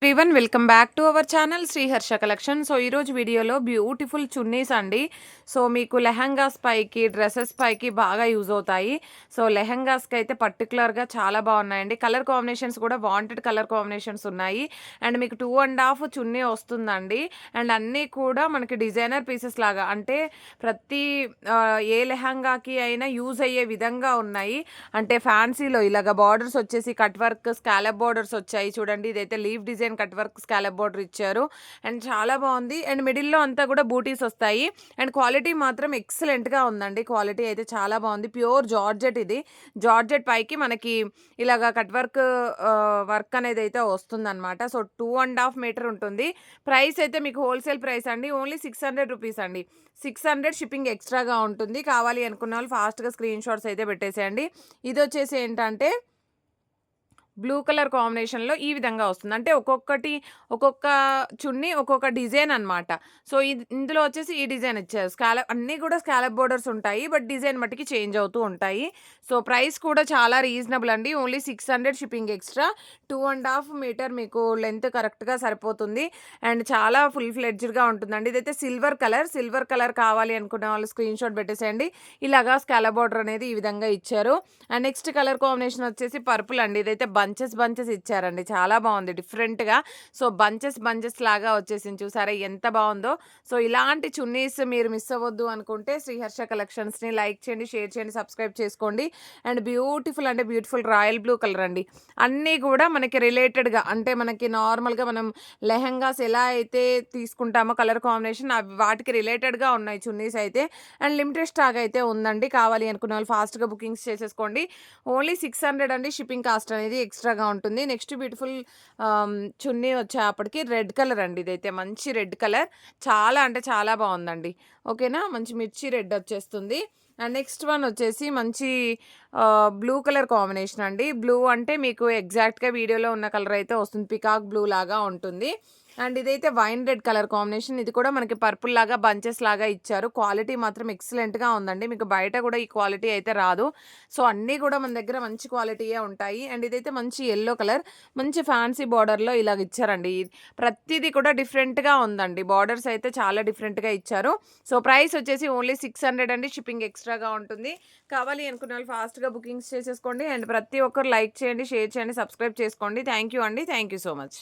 Everyone welcome back to our channel Sriharsha collection. So ఈరోజు వీడియోలో beautiful chunnis అండి. సో మీకు లెహంగాస్ పైకి డ్రెస్సెస్ పైకి బాగా యూజ్ అవుతాయి. సో లెహంగాస్కి అయితే పర్టికులర్గా చాలా బాగున్నాయండి. కలర్ కాంబినేషన్స్ కూడా వాంటెడ్ కలర్ కాంబినేషన్స్ ఉన్నాయి. అండ్ మీకు 2.5 చున్నీ వస్తుందండి. అండ్ అన్నీ కూడా మనకి డిజైనర్ పీసెస్ లాగా అంటే ప్రతి ఏ లెహంగాకి అయినా యూజ్ అయ్యే విధంగా ఉన్నాయి. అంటే ఫ్యాన్సీలో ఇలాగ బార్డర్స్ వచ్చేసి కట్ వర్క్ స్కాలప్ బార్డర్స్ వచ్చాయి చూడండి. ఇదైతే leave design cut work scallop border ఇచ్చారు. అండ్ చాలా బాగుంది. అండ్ మిడిల్లో అంతా కూడా బూటీస్ వస్తాయి. అండ్ క్వాలిటీ మాత్రం ఎక్సలెంట్గా ఉందండి. క్వాలిటీ అయితే చాలా బాగుంది. ప్యూర్ జార్జెట్ ఇది. జార్జెట్ పైకి మనకి ఇలాగ కట్ వర్క్ వర్క్ అనేది అయితే వస్తుందన్నమాట. సో 2.5 మీటర్ ఉంటుంది. ప్రైస్ అయితే మీకు హోల్సేల్ ప్రైస్ అండి. ఓన్లీ 600 రూపీస్ అండి. 600 షిప్పింగ్ ఎక్స్ట్రాగా ఉంటుంది. కావాలి అనుకున్న వాళ్ళు ఫాస్ట్గా స్క్రీన్ షాట్స్ అయితే పెట్టేసేయండి. ఇది వచ్చేసి ఏంటంటే బ్లూ కలర్ కాంబినేషన్‌లో ఈ విధంగా వస్తుంది. అంటే ఒక్కొక్క చున్నీ ఒక్కొక్క డిజైన్ అనమాట. సో, ఇందులో వచ్చేసి ఈ డిజైన్ ఇచ్చారు. అన్నీ కూడా స్కాలప్ బోర్డర్స్ ఉంటాయి. బట్ డిజైన్ మట్టికి చేంజ్ అవుతూ ఉంటాయి. సో, ప్రైస్ కూడా చాలా రీజనబుల్ అండి. Only 600 shipping extra. 2.5 మీటర్ మీకు లెంత్ కరెక్ట్‌గా సరిపోతుంది. అండ్ చాలా ఫుల్ ఫ్లెడ్జ్డ్‌గా ఉంటుందండి. ఇదైతే సిల్వర్ కలర్. సిల్వర్ కలర్ కావాలి అనుకునే వాళ్ళు స్క్రీన్ షాట్ పెట్టేసేయండి. ఇలాగా స్కాలప్ బోర్డర్ అనేది ఈ విధంగా ఇచ్చారు. అండ్ నెక్స్ట్ కలర్ కాంబినేషన్ వచ్చేసి పర్పుల్ అండి. ఇదైతే బంచెస్ ఇచ్చారండి. చాలా బాగుంది డిఫరెంట్‌గా. సో, బంచెస్ లాగా వచ్చేసింది చూసారా ఎంత బావుందో. సో, ఇలాంటి చున్నీస్ మీరు మిస్ అవ్వద్దు అనుకుంటే శ్రీహర్ష కలెక్షన్స్‌ని లైక్ చేయండి, షేర్ చేయండి, సబ్స్క్రైబ్ చేసుకోండి. అండ్ బ్యూటిఫుల్ అంటే బ్యూటిఫుల్ రాయల్ బ్లూ కలర్ అండి. అన్నీ కూడా మనకి రిలేటెడ్‌గా అంటే మనకి నార్మల్‌గా మనం లెహెంగాస్ ఎలా అయితే తీసుకుంటామో కలర్ కాంబినేషన్ అవి వాటికి రిలేటెడ్‌గా ఉన్నాయి చున్నీస్ అయితే. అండ్ లిమిటెడ్ స్టాక్ అయితే ఉందండి. కావాలి అనుకున్న వాళ్ళు ఫాస్ట్‌గా బుకింగ్స్ చేసేసుకోండి. ఓన్లీ 600 అండి. షిప్పింగ్ కాస్ట్ అనేది ఎక్స్ట్రాగా ఉంటుంది. నెక్స్ట్ బ్యూటిఫుల్ చున్నీ వచ్చేప్పటికి రెడ్ కలర్ అండి. ఇదైతే మంచి రెడ్ కలర్. చాలా అంటే చాలా బాగుందండి. ఓకేనా. మంచి మిర్చి రెడ్ వచ్చేస్తుంది. అండ్ నెక్స్ట్ వన్ వచ్చేసి మంచి బ్లూ కలర్ కాంబినేషన్ అండి. బ్లూ అంటే మీకు ఎగ్జాక్ట్‌గా వీడియోలో ఉన్న కలర్ అయితే వస్తుంది. పికాక్ బ్లూ లాగా ఉంటుంది. అండ్ ఇదైతే వైన్ రెడ్ కలర్ కాంబినేషన్. ఇది కూడా మనకి పర్పుల్ లాగా బంచెస్ లాగా ఇచ్చారు. క్వాలిటీ మాత్రం ఎక్సలెంట్‌గా ఉందండి. మీకు బయట కూడా ఈ క్వాలిటీ అయితే రాదు. సో, అన్నీ కూడా మన దగ్గర మంచి క్వాలిటీయే ఉంటాయి. అండ్ ఇదైతే మంచి యెల్లో కలర్. మంచి ఫ్యాన్సీ బార్డర్‌లో ఇలాగ ఇచ్చారండి. ప్రతీది కూడా డిఫరెంట్‌గా ఉందండి. బార్డర్స్ అయితే చాలా డిఫరెంట్‌గా ఇచ్చారు. సో, ప్రైస్ వచ్చేసి ఓన్లీ 600 అండి. షిప్పింగ్ ఎక్స్ట్రాగా ఉంటుంది. కావాలి అనుకున్న వాళ్ళు ఫాస్ట్‌గా బుకింగ్స్ చేసేసుకోండి. అండ్ ప్రతి ఒక్కరు లైక్ చేయండి, షేర్ చేయండి, సబ్స్క్రైబ్ చేసుకోండి. థ్యాంక్ యూ అండి. Thank you so much.